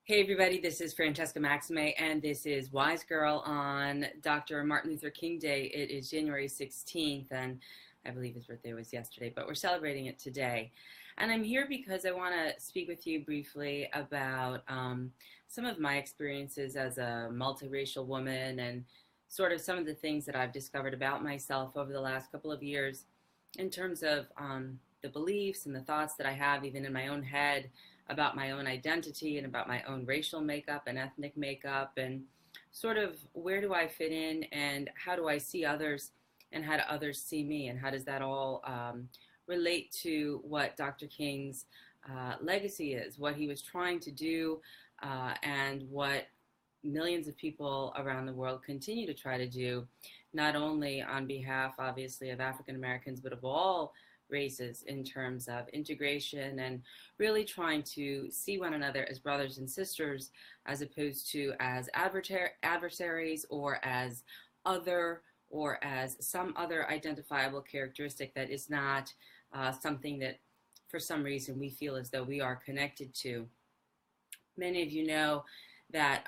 Hey everybody, this is Francesca Maxime, and this is Wise Girl on Dr. Martin Luther King Day. It is January 16th, and I believe his birthday was yesterday, but we're celebrating it today. And I'm here because I want to speak with you briefly about some of my experiences as a multiracial woman and sort of some of the things that I've discovered about myself over the last couple of years in terms of the beliefs and the thoughts that I have even in my own head about my own identity and about my own racial makeup and ethnic makeup, and sort of where do I fit in and how do I see others and how do others see me, and how does that all relate to what Dr. King's legacy is, what he was trying to do, and what millions of people around the world continue to try to do, not only on behalf, obviously, of African Americans, but of all races in terms of integration and really trying to see one another as brothers and sisters as opposed to as adversaries or as other or as some other identifiable characteristic that is not something that for some reason we feel as though we are connected to. Many of you know that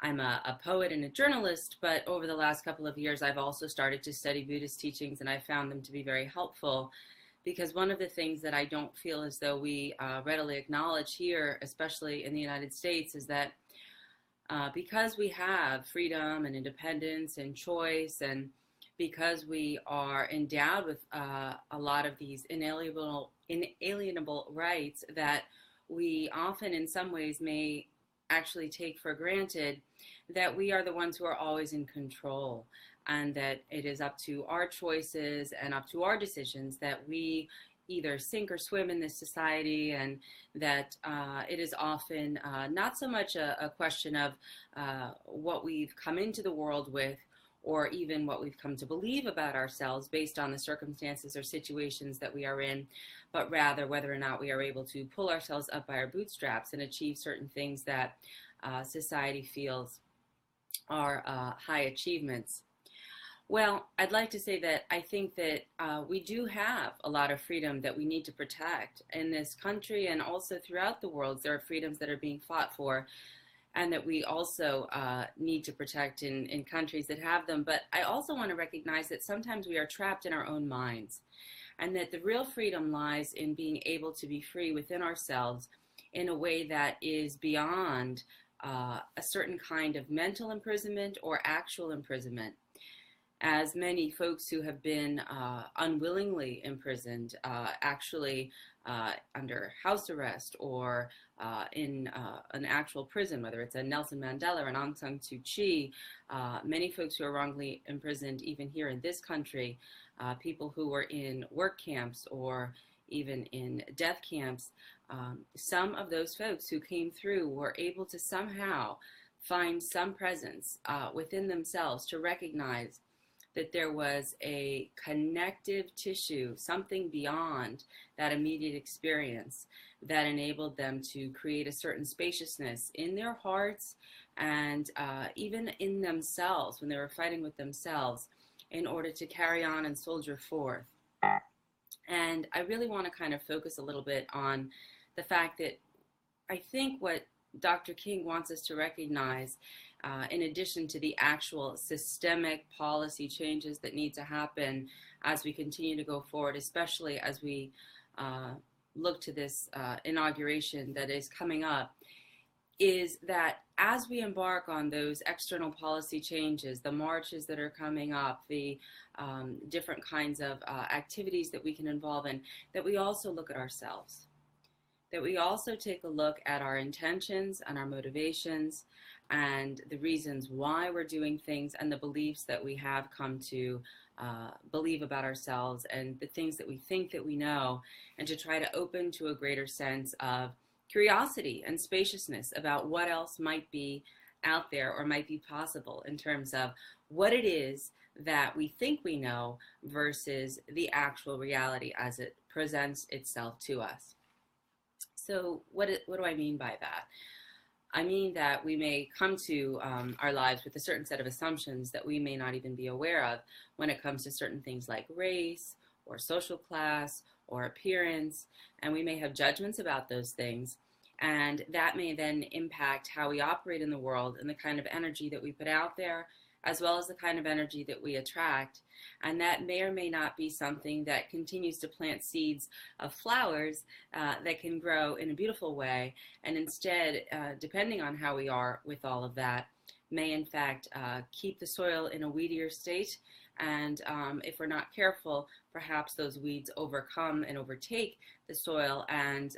I'm a poet and a journalist, but over the last couple of years, I've also started to study Buddhist teachings, and I found them to be very helpful because one of the things that I don't feel as though we readily acknowledge here, especially in the United States, is that because we have freedom and independence and choice, and because we are endowed with a lot of these inalienable rights that we often in some ways may actually take for granted, that we are the ones who are always in control, and that it is up to our choices and up to our decisions that we either sink or swim in this society, and that it is often not so much a question of what we've come into the world with, or even what we've come to believe about ourselves based on the circumstances or situations that we are in, but rather whether or not we are able to pull ourselves up by our bootstraps and achieve certain things that society feels are high achievements. Well, I'd like to say that I think that we do have a lot of freedom that we need to protect in this country, and also throughout the world. There are freedoms that are being fought for and that we also need to protect in countries that have them. But I also want to recognize that sometimes we are trapped in our own minds, and that the real freedom lies in being able to be free within ourselves in a way that is beyond a certain kind of mental imprisonment or actual imprisonment. As many folks who have been unwillingly imprisoned, actually under house arrest or in an actual prison, whether it's a Nelson Mandela or an Aung San Suu Kyi, many folks who are wrongly imprisoned even here in this country, people who were in work camps or even in death camps, some of those folks who came through were able to somehow find some presence within themselves to recognize that there was a connective tissue, something beyond that immediate experience that enabled them to create a certain spaciousness in their hearts and even in themselves when they were fighting with themselves in order to carry on and soldier forth. And I really want to kind of focus a little bit on the fact that I think what Dr. King wants us to recognize, in addition to the actual systemic policy changes that need to happen as we continue to go forward, especially as we look to this inauguration that is coming up, is that as we embark on those external policy changes, the marches that are coming up, the different kinds of activities that we can involve in, that we also look at ourselves, that we also take a look at our intentions and our motivations and the reasons why we're doing things and the beliefs that we have come to believe about ourselves and the things that we think that we know, and to try to open to a greater sense of curiosity and spaciousness about what else might be out there or might be possible in terms of what it is that we think we know versus the actual reality as it presents itself to us. So what do I mean by that? I mean that we may come to our lives with a certain set of assumptions that we may not even be aware of when it comes to certain things like race or social class or appearance, and we may have judgments about those things. And that may then impact how we operate in the world and the kind of energy that we put out there, as well as the kind of energy that we attract. And that may or may not be something that continues to plant seeds of flowers that can grow in a beautiful way. And instead, depending on how we are with all of that, may in fact keep the soil in a weedier state. And if we're not careful, perhaps those weeds overcome and overtake the soil and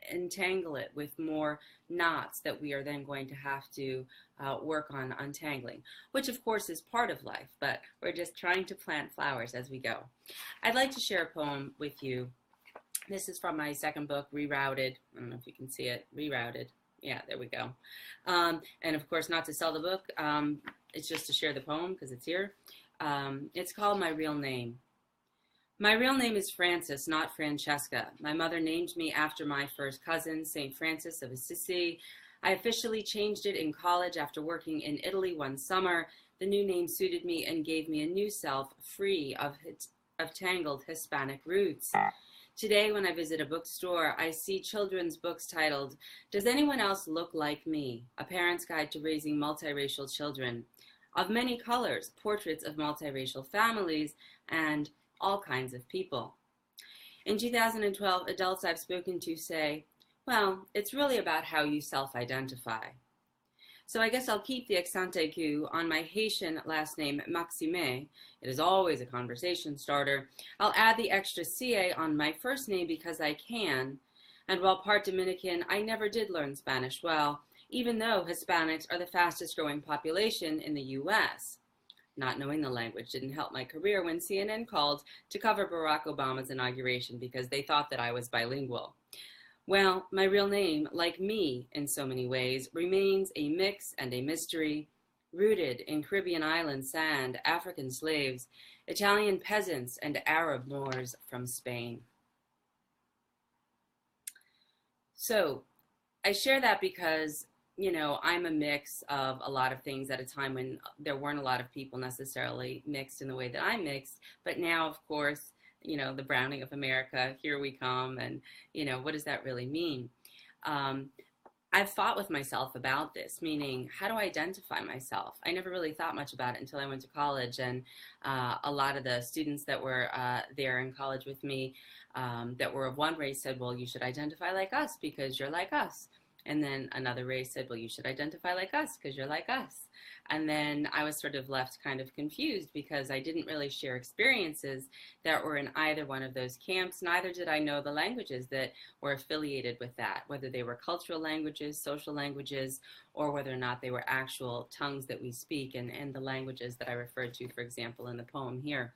entangle it with more knots that we are then going to have to work on untangling, which of course is part of life, but we're just trying to plant flowers as we go. I'd like to share a poem with you. This is from my second book, Rerouted. I don't know if you can see it, Rerouted. Yeah, there we go. And of course, not to sell the book, it's just to share the poem because it's here. It's called My Real Name. My real name is Frances, not Francesca. My mother named me after my first cousin, St. Francis of Assisi. I officially changed it in college after working in Italy one summer. The new name suited me and gave me a new self, free of tangled Hispanic roots. Today, when I visit a bookstore, I see children's books titled, Does Anyone Else Look Like Me? A Parent's Guide to Raising Multiracial Children. Of many colors, portraits of multiracial families, and all kinds of people. In 2012, adults I've spoken to say, well, it's really about how you self-identify. So I guess I'll keep the accent aigu on my Haitian last name, Maxime. It is always a conversation starter. I'll add the extra CA on my first name because I can. And while part Dominican, I never did learn Spanish well, even though Hispanics are the fastest growing population in the U.S. Not knowing the language didn't help my career when CNN called to cover Barack Obama's inauguration because they thought that I was bilingual. Well, my real name, like me in so many ways, remains a mix and a mystery, rooted in Caribbean island sand, African slaves, Italian peasants, and Arab Moors from Spain. So I share that because, you know, I'm a mix of a lot of things at a time when there weren't a lot of people necessarily mixed in the way that I'm mixed. But now, of course, you know, the browning of America, here we come. And, you know, what does that really mean? I've fought with myself about this, meaning how do I identify myself? I never really thought much about it until I went to college. And a lot of the students that were there in college with me that were of one race said, well, you should identify like us because you're like us. And then another race said, well, you should identify like us because you're like us. And then I was sort of left kind of confused because I didn't really share experiences that were in either one of those camps. Neither did I know the languages that were affiliated with that, whether they were cultural languages, social languages, or whether or not they were actual tongues that we speak and the languages that I referred to, for example, in the poem here.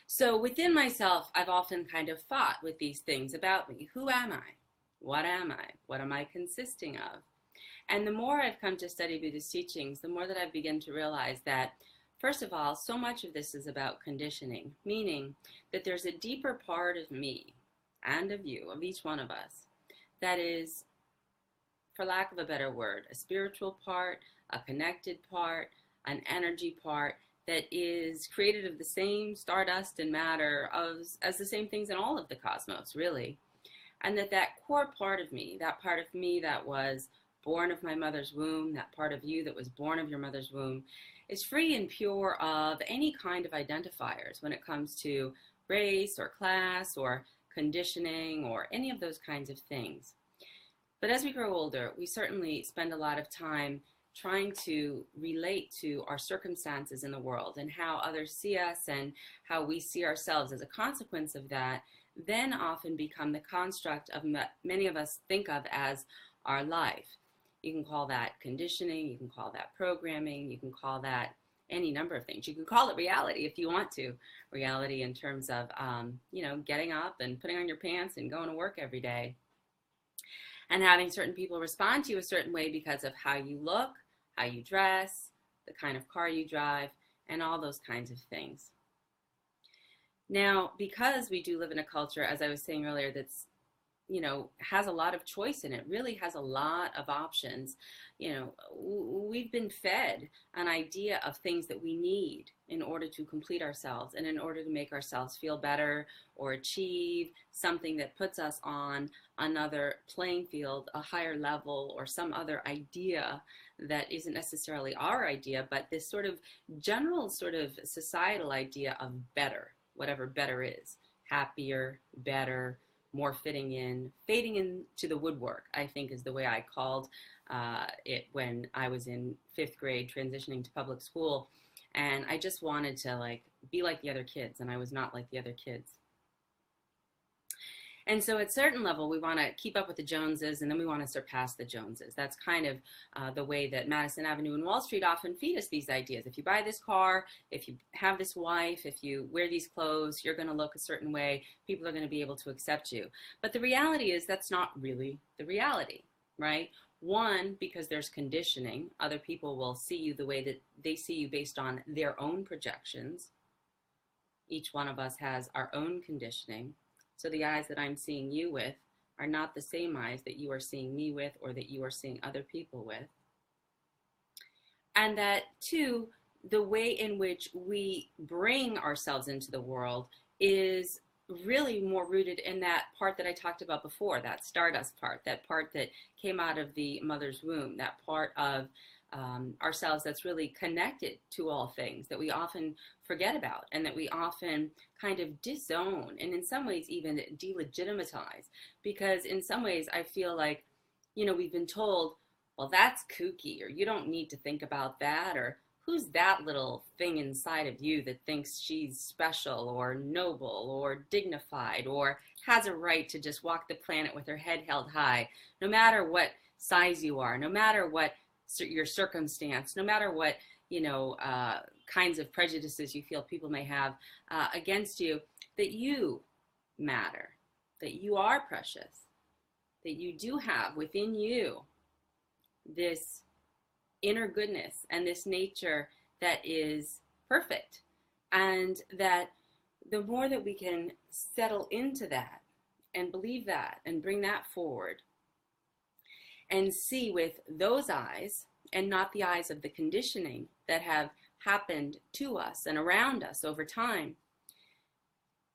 So within myself, I've often kind of fought with these things about me. Who am I? What am I? What am I consisting of? And the more I've come to study Buddhist teachings, the more that I've begun to realize that, first of all, so much of this is about conditioning, meaning that there's a deeper part of me and of you, of each one of us, that is, for lack of a better word, a spiritual part, a connected part, an energy part that is created of the same stardust and matter as the same things in all of the cosmos, really. And that core part of me that was born of my mother's womb, that part of you that was born of your mother's womb, is free and pure of any kind of identifiers when it comes to race or class or conditioning or any of those kinds of things. But as we grow older, we certainly spend a lot of time trying to relate to our circumstances in the world and how others see us and how we see ourselves as a consequence of that, then often become the construct of many of us think of as our life. You can call that conditioning, you can call that programming, you can call that any number of things. You can call it reality if you want to. Reality in terms of, getting up and putting on your pants and going to work every day. And having certain people respond to you a certain way because of how you look, how you dress, the kind of car you drive, and all those kinds of things. Now, because we do live in a culture, as I was saying earlier, that's, has a lot of choice in it, really has a lot of options. We've been fed an idea of things that we need in order to complete ourselves and in order to make ourselves feel better or achieve something that puts us on another playing field, a higher level, or some other idea that isn't necessarily our idea, but this sort of general sort of societal idea of better, whatever better is, happier, better, more fitting in, fading into the woodwork, I think is the way I called it when I was in 5th grade transitioning to public school. And I just wanted to be like the other kids, and I was not like the other kids. And so at a certain level, we want to keep up with the Joneses, and then we want to surpass the Joneses. That's kind of the way that Madison Avenue and Wall Street often feed us these ideas. If you buy this car, if you have this wife, if you wear these clothes, you're going to look a certain way. People are going to be able to accept you. But the reality is that's not really the reality, right? One, because there's conditioning. Other people will see you the way that they see you based on their own projections. Each one of us has our own conditioning. So the eyes that I'm seeing you with are not the same eyes that you are seeing me with or that you are seeing other people with. And that, two, the way in which we bring ourselves into the world is really more rooted in that part that I talked about before, that stardust part, that part that came out of the mother's womb, that part of ourselves that's really connected to all things that we often forget about and that we often kind of disown and in some ways even delegitimize, because in some ways I feel like, we've been told, well, that's kooky, or you don't need to think about that, or who's that little thing inside of you that thinks she's special or noble or dignified or has a right to just walk the planet with her head held high, no matter what size you are, no matter what your circumstance, no matter what, kinds of prejudices you feel people may have against you, that you matter, that you are precious, that you do have within you this inner goodness and this nature that is perfect. And that the more that we can settle into that and believe that and bring that forward and see with those eyes and not the eyes of the conditioning that have happened to us and around us over time,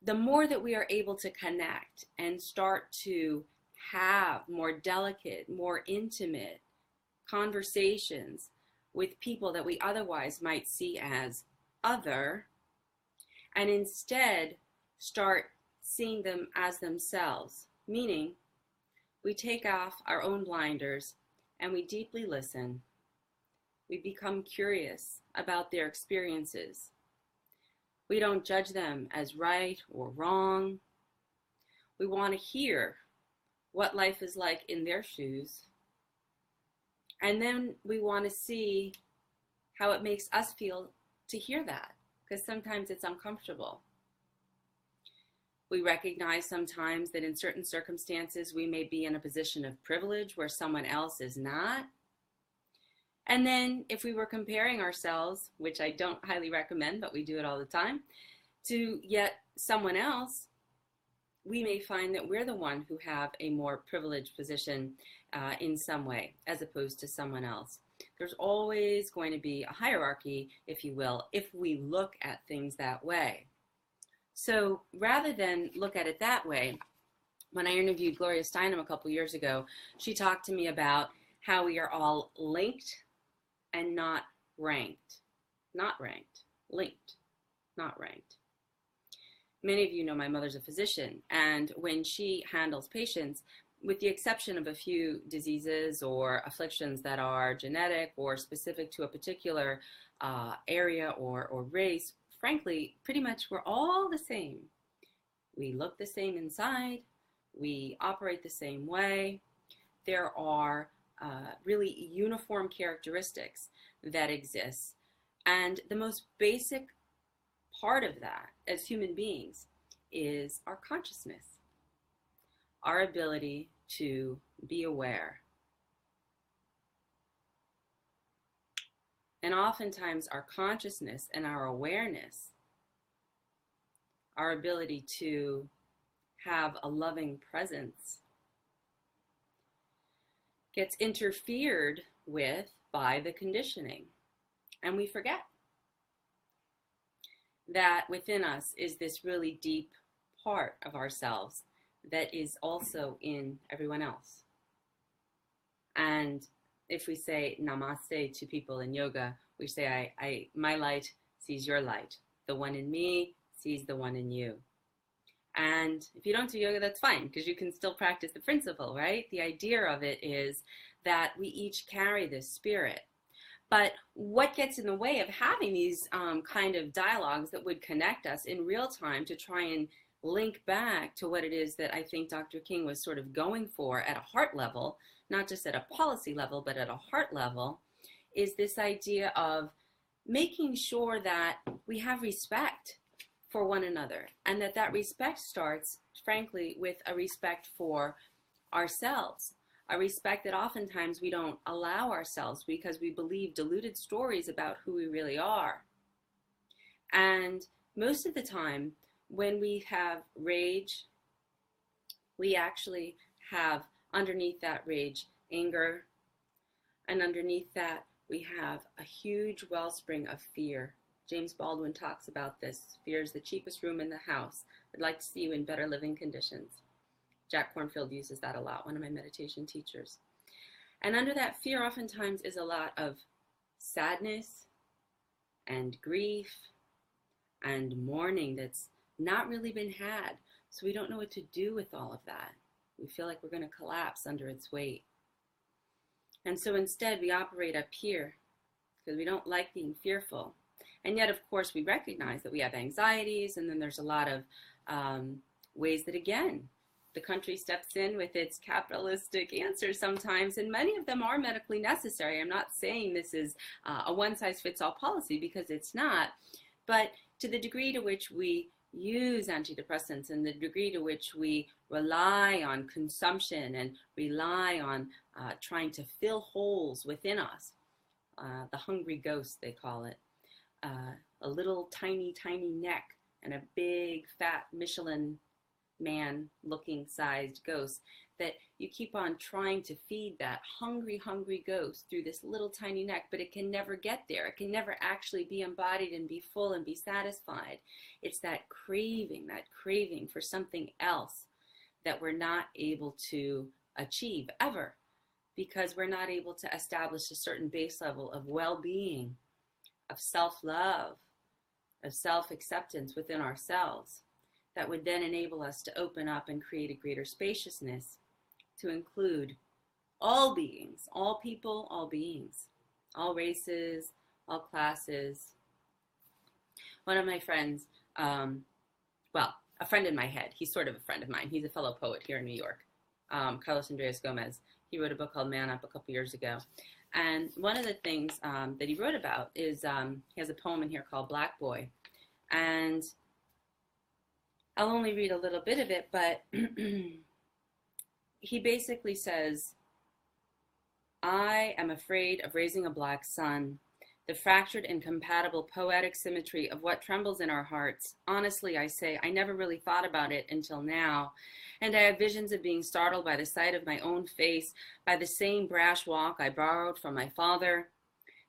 the more that we are able to connect and start to have more delicate, more intimate conversations with people that we otherwise might see as other, and instead start seeing them as themselves, meaning we take off our own blinders and we deeply listen. We become curious about their experiences. We don't judge them as right or wrong. We want to hear what life is like in their shoes. And then we want to see how it makes us feel to hear that, because sometimes it's uncomfortable. We recognize sometimes that in certain circumstances we may be in a position of privilege where someone else is not. And then if we were comparing ourselves, which I don't highly recommend, but we do it all the time, to yet someone else, we may find that we're the one who have a more privileged position in some way, as opposed to someone else. There's always going to be a hierarchy, if you will, if we look at things that way. So rather than look at it that way, when I interviewed Gloria Steinem a couple years ago, she talked to me about how we are all linked and not ranked. Not ranked, linked, not ranked. Many of you know my mother's a physician, and when she handles patients, with the exception of a few diseases or afflictions that are genetic or specific to a particular area or race, frankly, pretty much we're all the same. We look the same inside. We operate the same way. There are really uniform characteristics that exist. And the most basic part of that as human beings is our consciousness, our ability to be aware. And oftentimes our consciousness and our awareness, our ability to have a loving presence gets interfered with by the conditioning. And we forget that within us is this really deep part of ourselves that is also in everyone else. And if we say namaste to people in yoga, we say, my light sees your light. The one in me sees the one in you. And if you don't do yoga, that's fine, because you can still practice the principle, right? The idea of it is that we each carry this spirit. But what gets in the way of having these kind of dialogues that would connect us in real time to try and link back to what it is that I think Dr. King was sort of going for at a heart level, not just at a policy level, but at a heart level, is this idea of making sure that we have respect for one another, and that respect starts, frankly, with a respect for ourselves, a respect that oftentimes we don't allow ourselves because we believe deluded stories about who we really are. And most of the time, when we have rage, we actually have underneath that rage anger, and underneath that we have a huge wellspring of fear. James Baldwin talks about this. Fear is the cheapest room in the house. I'd like to see you in better living conditions. Jack Kornfield uses that a lot, one of my meditation teachers. And under that fear oftentimes is a lot of sadness and grief and mourning that's not really been had. So we don't know what to do with all of that. We feel like we're going to collapse under its weight. And so instead we operate up here because we don't like being fearful. And yet, of course, we recognize that we have anxieties, and then there's a lot of ways that, again, the country steps in with its capitalistic answers sometimes, and many of them are medically necessary. I'm not saying this is a one-size-fits-all policy, because it's not. But to the degree to which we use antidepressants and the degree to which we rely on consumption and rely on trying to fill holes within us, the hungry ghost, they call it, a little tiny neck and a big fat Michelin man looking sized ghost, that you keep on trying to feed that hungry ghost through this little tiny neck, but it can never get there. It can never actually be embodied and be full and be satisfied. It's that craving for something else that we're not able to achieve ever, because we're not able to establish a certain base level of well-being, of self-love, of self-acceptance within ourselves that would then enable us to open up and create a greater spaciousness to include all beings, all people, all beings, all races, all classes. One of my friends, a friend in my head, he's sort of a friend of mine. He's a fellow poet here in New York, Carlos Andres Gomez. He wrote a book called Man Up a couple years ago. And one of the things that he wrote about is he has a poem in here called Black Boy. And I'll only read a little bit of it, but he basically says, I am afraid of raising a black son, the fractured, incompatible, poetic symmetry of what trembles in our hearts. Honestly, I say, I never really thought about it until now. And I have visions of being startled by the sight of my own face, by the same brash walk I borrowed from my father.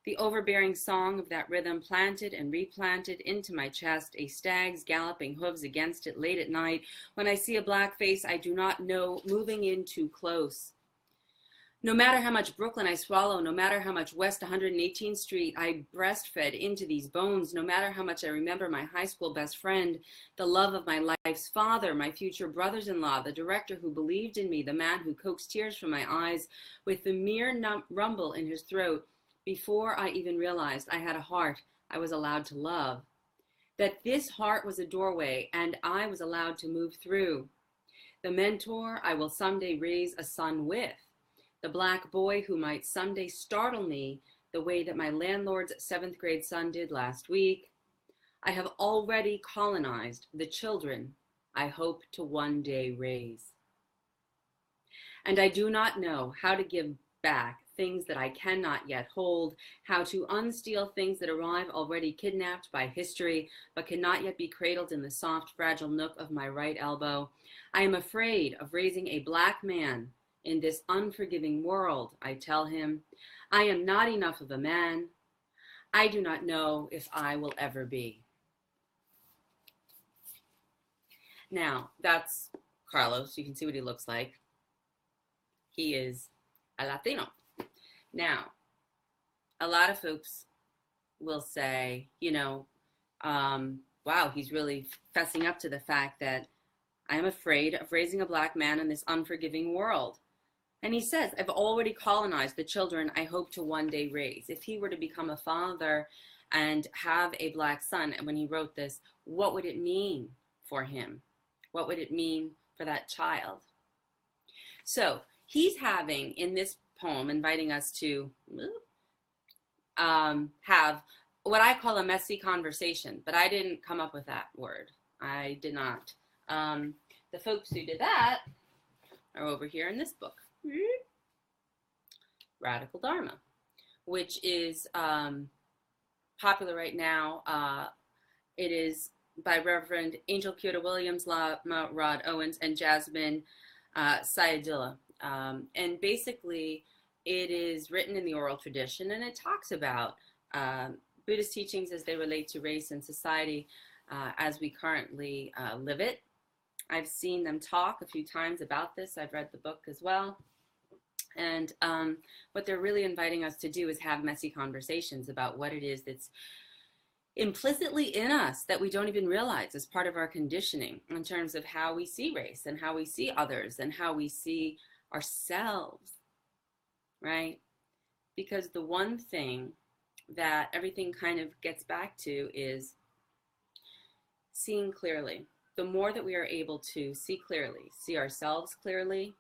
The overbearing song of that rhythm planted and replanted into my chest, a stag's galloping hooves against it late at night, when I see a black face I do not know moving in too close. No matter how much Brooklyn I swallow, no matter how much West 118th Street I breastfed into these bones, no matter how much I remember my high school best friend, the love of my life's father, my future brothers-in-law, the director who believed in me, the man who coaxed tears from my eyes with the mere rumble in his throat, before I even realized I had a heart I was allowed to love, that this heart was a doorway and I was allowed to move through, the mentor I will someday raise a son with, the black boy who might someday startle me the way that my landlord's 7th grade son did last week. I have already colonized the children I hope to one day raise. And I do not know how to give back things that I cannot yet hold, how to unsteal things that arrive already kidnapped by history, but cannot yet be cradled in the soft, fragile nook of my right elbow. I am afraid of raising a black man In this unforgiving world, I tell him, I am not enough of a man. I do not know if I will ever be. Now, that's Carlos. You can see what he looks like. He is a Latino. Now, a lot of folks will say, wow, he's really fessing up to the fact that I am afraid of raising a black man in this unforgiving world. And he says, I've already colonized the children I hope to one day raise. If he were to become a father and have a black son, and when he wrote this, what would it mean for him? What would it mean for that child? So he's having, in this poem, inviting us to have what I call a messy conversation, but I didn't come up with that word. I did not. The folks who did that are over here in this book. Radical Dharma, which is popular right now. It is by Reverend Angel Kyoto Williams, Lama Rod Owens, and Jasmine Sayadullah. And basically, it is written in the oral tradition, and it talks about Buddhist teachings as they relate to race and society as we currently live it. I've seen them talk a few times about this. I've read the book as well. And what they're really inviting us to do is have messy conversations about what it is that's implicitly in us that we don't even realize as part of our conditioning in terms of how we see race and how we see others and how we see ourselves, right? Because the one thing that everything kind of gets back to is seeing clearly. The more that we are able to see clearly, see ourselves clearly,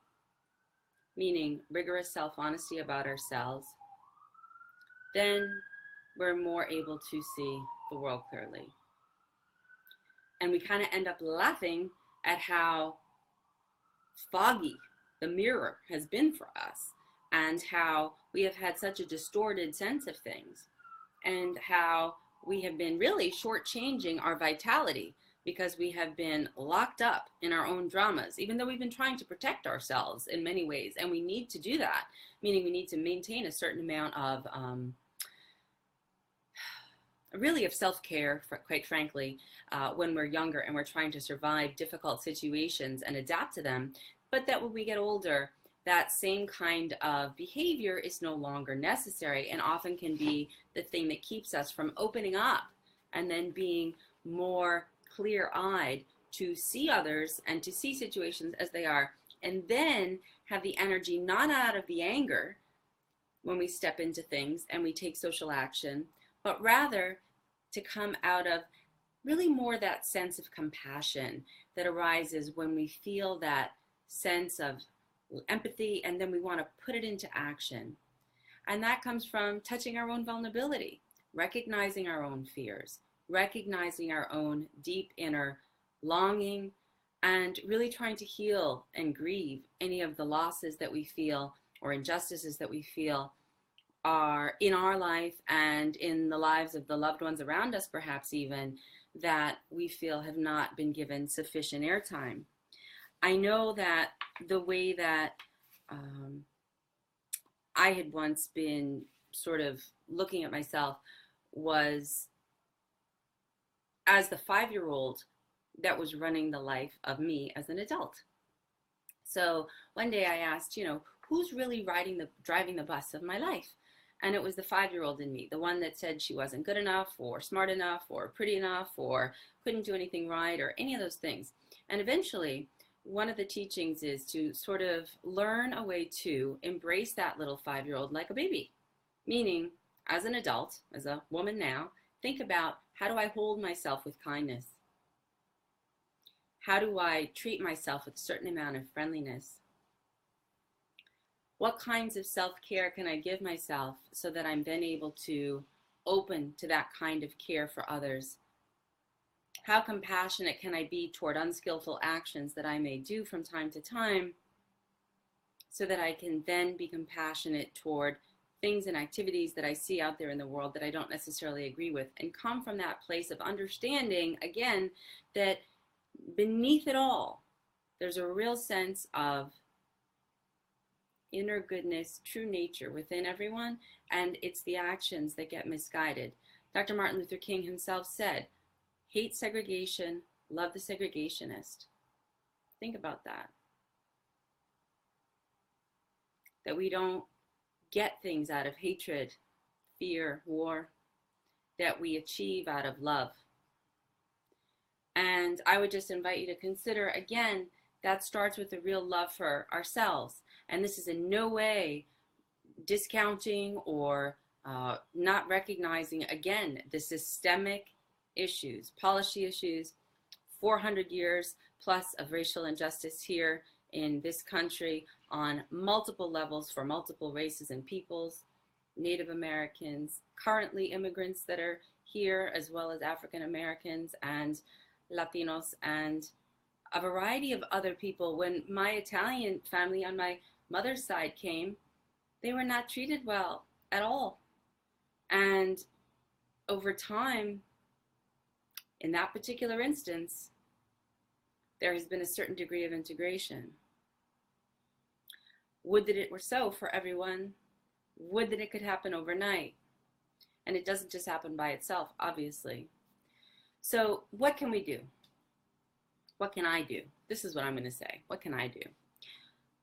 meaning rigorous self-honesty about ourselves, then we're more able to see the world clearly. And we kind of end up laughing at how foggy the mirror has been for us, and how we have had such a distorted sense of things, and how we have been really shortchanging our vitality because we have been locked up in our own dramas, even though we've been trying to protect ourselves in many ways. And we need to do that, meaning we need to maintain a certain amount of really of self-care, quite frankly, when we're younger and we're trying to survive difficult situations and adapt to them. But that when we get older, that same kind of behavior is no longer necessary, and often can be the thing that keeps us from opening up and then being more clear-eyed to see others and to see situations as they are, and then have the energy not out of the anger when we step into things and we take social action, but rather to come out of really more that sense of compassion that arises when we feel that sense of empathy, and then we want to put it into action. And that comes from touching our own vulnerability, recognizing our own fears, recognizing our own deep inner longing, and really trying to heal and grieve any of the losses that we feel or injustices that we feel are in our life and in the lives of the loved ones around us, perhaps even, that we feel have not been given sufficient airtime. I know that the way that I had once been sort of looking at myself was as the 5-year-old that was running the life of me as an adult. So one day I asked, who's really driving the bus of my life? And it was the 5-year-old in me, the one that said she wasn't good enough or smart enough or pretty enough or couldn't do anything right or any of those things. And eventually, one of the teachings is to sort of learn a way to embrace that little 5-year-old like a baby. Meaning, as an adult, as a woman now, think about, how do I hold myself with kindness? How do I treat myself with a certain amount of friendliness? What kinds of self-care can I give myself so that I'm then able to open to that kind of care for others? How compassionate can I be toward unskillful actions that I may do from time to time so that I can then be compassionate toward things and activities that I see out there in the world that I don't necessarily agree with, and come from that place of understanding, again, that beneath it all, there's a real sense of inner goodness, true nature within everyone, and it's the actions that get misguided. Dr. Martin Luther King himself said, hate segregation, love the segregationist. Think about that. That we don't get things out of hatred, fear, war, that we achieve out of love. And I would just invite you to consider, again, that starts with a real love for ourselves. And this is in no way discounting or not recognizing, again, the systemic issues, policy issues, 400 years plus of racial injustice here in this country on multiple levels for multiple races and peoples, Native Americans, currently immigrants that are here, as well as African Americans and Latinos, and a variety of other people. When my Italian family on my mother's side came, they were not treated well at all. And over time, in that particular instance, there has been a certain degree of integration. Would that it were so for everyone. Would that it could happen overnight. And it doesn't just happen by itself, obviously. So what can we do? What can I do? This is what I'm going to say. What can I do?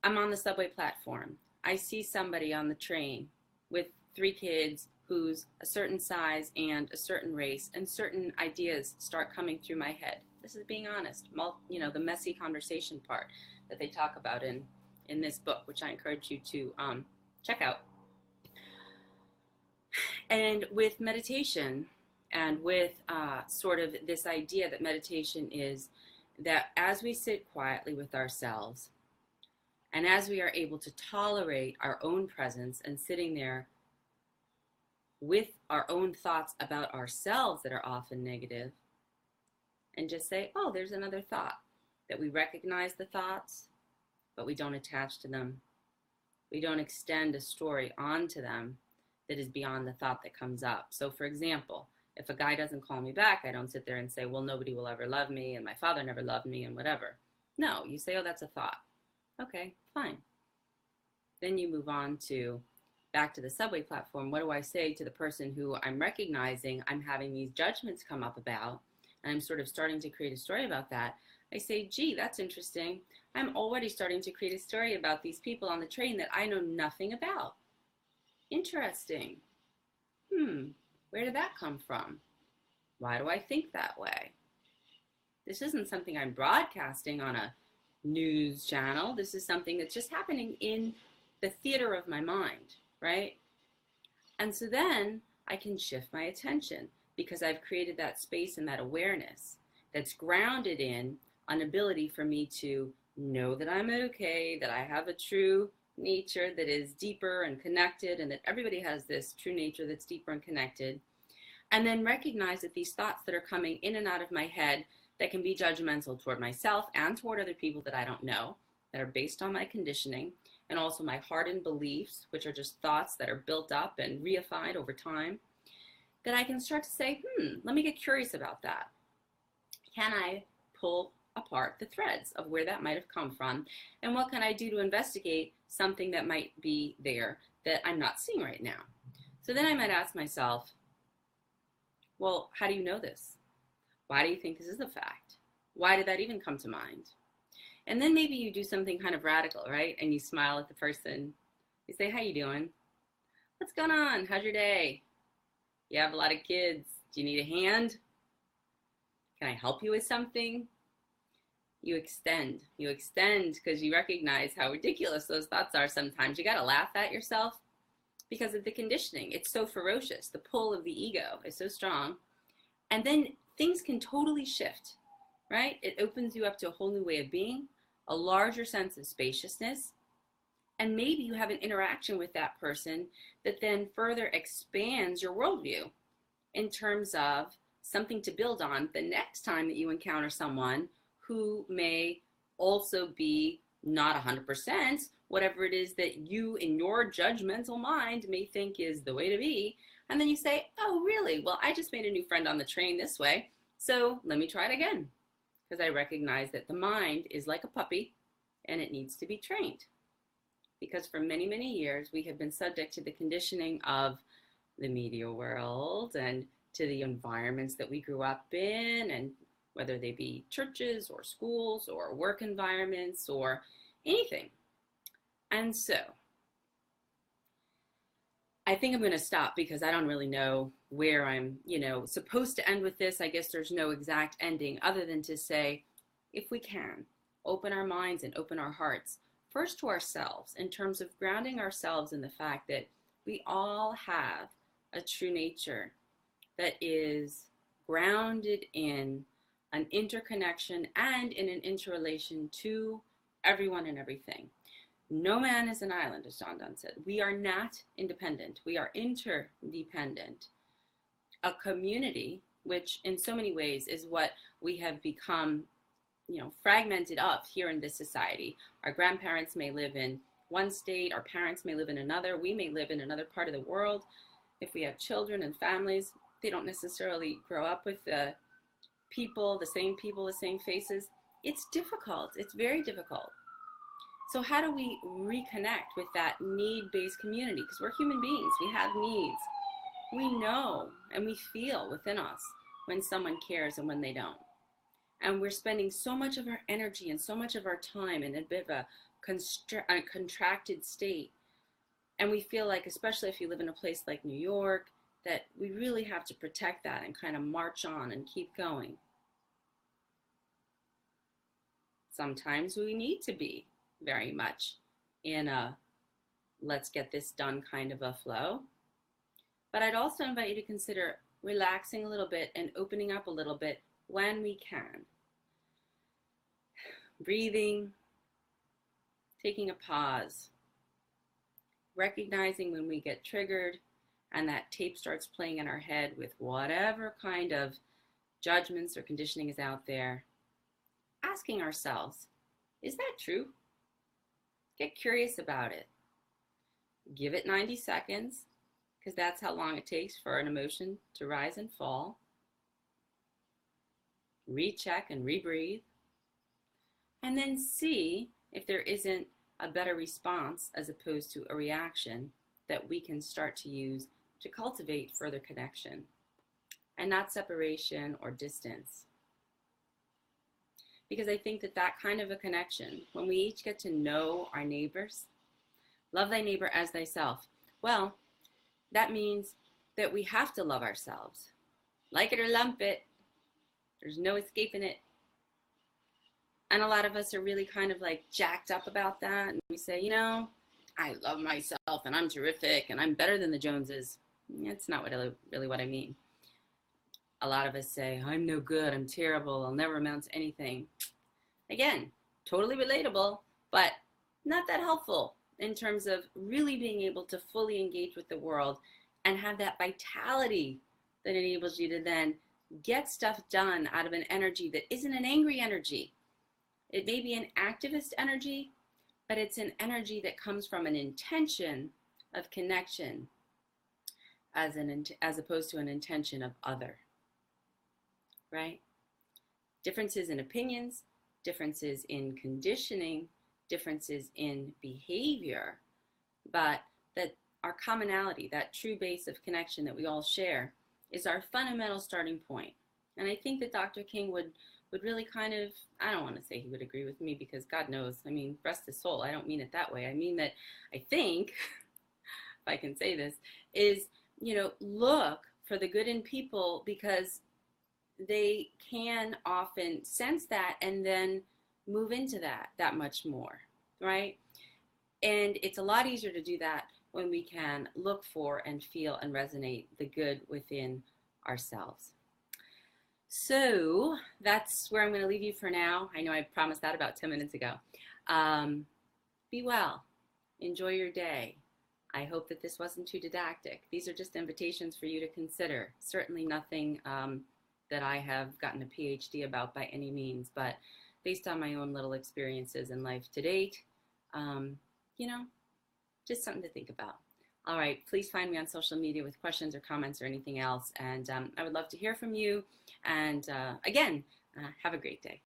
I'm on the subway platform. I see somebody on the train with 3 kids who's a certain size and a certain race, and certain ideas start coming through my head. This is being honest. You know, the messy conversation part that they talk about in this book, which I encourage you to check out. And with meditation, and with sort of this idea that meditation is that as we sit quietly with ourselves, and as we are able to tolerate our own presence and sitting there with our own thoughts about ourselves that are often negative, and just say, oh, there's another thought, that we recognize the thoughts, but we don't attach to them. We don't extend a story onto them that is beyond the thought that comes up. So for example, if a guy doesn't call me back, I don't sit there and say, well, nobody will ever love me, and my father never loved me, and whatever. No, you say, oh, that's a thought. Okay, fine. Then you move on to back to the subway platform. What do I say to the person who I'm recognizing I'm having these judgments come up about, and I'm sort of starting to create a story about that? I say, gee, that's interesting. I'm already starting to create a story about these people on the train that I know nothing about. Interesting. Where did that come from? Why do I think that way? This isn't something I'm broadcasting on a news channel. This is something that's just happening in the theater of my mind, right? And so then I can shift my attention because I've created that space and that awareness that's grounded in an ability for me to know that I'm okay, that I have a true nature that is deeper and connected, and that everybody has this true nature that's deeper and connected. And then recognize that these thoughts that are coming in and out of my head that can be judgmental toward myself and toward other people that I don't know, that are based on my conditioning, and also my hardened beliefs, which are just thoughts that are built up and reified over time, that I can start to say, let me get curious about that. Can I pull apart the threads of where that might have come from, and what can I do to investigate something that might be there that I'm not seeing right now? So then I might ask myself, well, how do you know this? Why do you think this is a fact? Why did that even come to mind? And then maybe you do something kind of radical, right? And you smile at the person. You say, how you doing? What's going on? How's your day? You have a lot of kids. Do you need a hand? Can I help you with something? You extend because you recognize how ridiculous those thoughts are sometimes. You got to laugh at yourself because of the conditioning. It's so ferocious. The pull of the ego is so strong. And then things can totally shift, right? It opens you up to a whole new way of being, a larger sense of spaciousness. And maybe you have an interaction with that person that then further expands your worldview in terms of something to build on the next time that you encounter someone who may also be not 100%, whatever it is that you in your judgmental mind may think is the way to be. And then you say, oh, really? Well, I just made a new friend on the train this way, so let me try it again. Because I recognize that the mind is like a puppy and it needs to be trained. because for many, many years, we have been subject to the conditioning of the media world and to the environments that we grew up in, and whether they be churches or schools or work environments or anything. And so I think I'm going to stop because I don't really know where I'm, supposed to end with this. I guess there's no exact ending other than to say, if we can, open our minds and open our hearts first to ourselves in terms of grounding ourselves in the fact that we all have a true nature that is grounded in an interconnection and in an interrelation to everyone and everything. No man is an island, as John Donne said. We are not independent. We are interdependent. A community, which in so many ways is what we have become, fragmented of here in this society. Our grandparents may live in one state. Our parents may live in another. We may live in another part of the world. If we have children and families, they don't necessarily grow up with the same faces. It's difficult. It's very difficult. So how do we reconnect with that need-based community? Because we're human beings. We have needs. We know and we feel within us when someone cares and when they don't. And we're spending so much of our energy and so much of our time in a bit of a contracted state. And we feel like, especially if you live in a place like New York, that we really have to protect that and kind of march on and keep going. Sometimes we need to be very much in a let's get this done kind of a flow. But I'd also invite you to consider relaxing a little bit and opening up a little bit when we can. Breathing, taking a pause, recognizing when we get triggered and that tape starts playing in our head with whatever kind of judgments or conditioning is out there, asking ourselves, is that true? Get curious about it. Give it 90 seconds, because that's how long it takes for an emotion to rise and fall. Recheck and rebreathe. And then see if there isn't a better response as opposed to a reaction that we can start to use to cultivate further connection and not separation or distance. Because I think that kind of a connection, when we each get to know our neighbors, love thy neighbor as thyself, well, that means that we have to love ourselves. Like it or lump it, there's no escaping it. And a lot of us are really kind of like jacked up about that. And we say, I love myself and I'm terrific and I'm better than the Joneses. That's not really what I mean. A lot of us say, I'm no good, I'm terrible, I'll never amount to anything. Again, totally relatable, but not that helpful in terms of really being able to fully engage with the world and have that vitality that enables you to then get stuff done out of an energy that isn't an angry energy. It may be an activist energy, but it's an energy that comes from an intention of connection as opposed to an intention of other. Right? Differences in opinions, differences in conditioning, differences in behavior, but that our commonality, that true base of connection that we all share, is our fundamental starting point. And I think that Dr. King would really kind of, I don't want to say he would agree with me because God knows, rest his soul, I don't mean it that way. I mean that I think, if I can say this, is, look for the good in people because they can often sense that and then move into that much more, right? And it's a lot easier to do that when we can look for and feel and resonate the good within ourselves. So that's where I'm going to leave you for now. I know I promised that about 10 minutes ago. Be well. Enjoy your day. I hope that this wasn't too didactic. These are just invitations for you to consider. Certainly nothing that I have gotten a PhD about by any means, but based on my own little experiences in life to date, just something to think about. All right, please find me on social media with questions or comments or anything else, and I would love to hear from you. And again, have a great day.